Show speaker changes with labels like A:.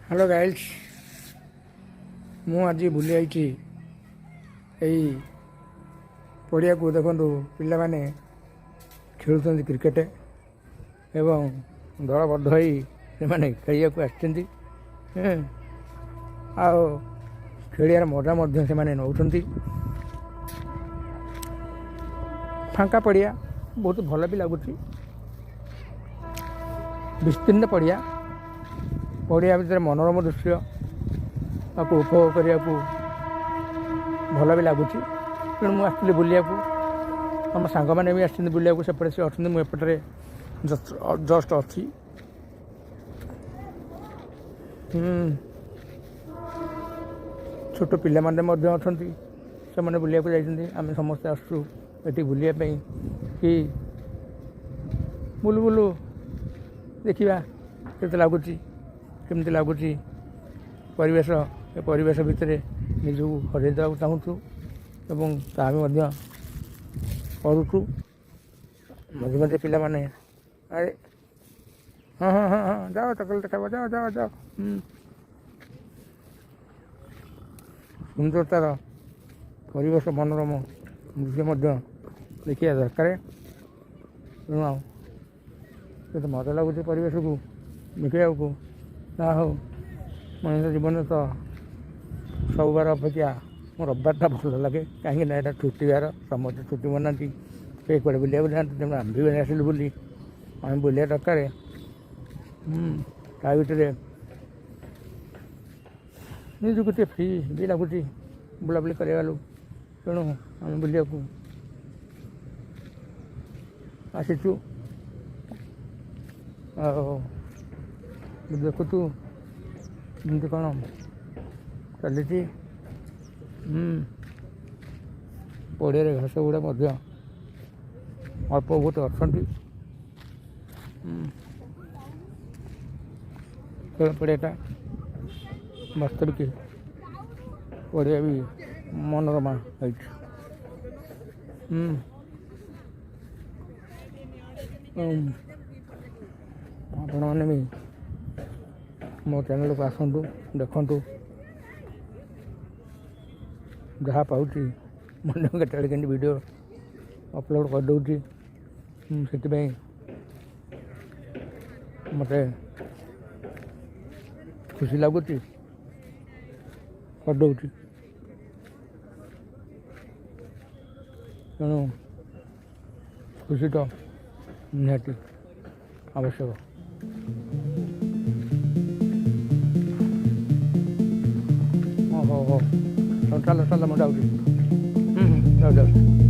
A: hello guides मु आज बुली आई पड़िया को देखु पिला माने खेलुं क्रिकेट एवं दलबद्ध होने खेलिया खेलियार मजा से नौ फांका पड़िया बहुत भल भी लगुच विस्तीर्ण पड़िया पड़िया भितर मनोरम दृश्य उपभोग करने को भल भी लगुच तेणु मुझे बुलिया आम सांग मैंने भी आसते बुलिया सेपटे से अच्छे मुझे जस्ट अच्छी छोट पिला अच्छा से मैंने बुलिया जाइए आम समस्ते आसु ये बुलापी कि बुलू बुलू देखा के लगुच केमती लगुच परिवेश ए परिवेश भितर निजक हर चाहूँ एवं ता भी करुचु मझे मझे पिला माने अरे हाँ हाँ हाँ हाँ जाओ चकलेट खाओ जाओ जाओ जाओ सुंदरतार परिवेश मनोरम दृश्य देखा दरकार तेणु तो मजा लगुच परिवेश को देखा को ना हो मनुष्य जीवन तो सब बार अपेक्षा मोर रविवारटा भल लगे कहीं यहाँ छुट्टी बार समस्त छुट्टी मनाती कई कड़े बुला जाती तेनाली आम भी आसिलु बुली आम बुलिया दरकार ता भर निजक टे फ्री भी लगुच बुलाबुली कर तेणु आम बुलिया आसीचु देखु जमी कौन चली पड़िया घास गुड़ा अल्प बहुत अच्छा खेल पड़ियाटा वास्तविक पड़िया भी मनोरमा आपण मैंने भी मो चैनल को आसतु देखु जहाँ पाँच मन के वीडियो अपलोड कर दूँ से मत खुशी लगुच कर दूँ तेणु खुशी तो निहाती आवश्यक हो चलो चलो मैं जाऊँ जाओ जाओ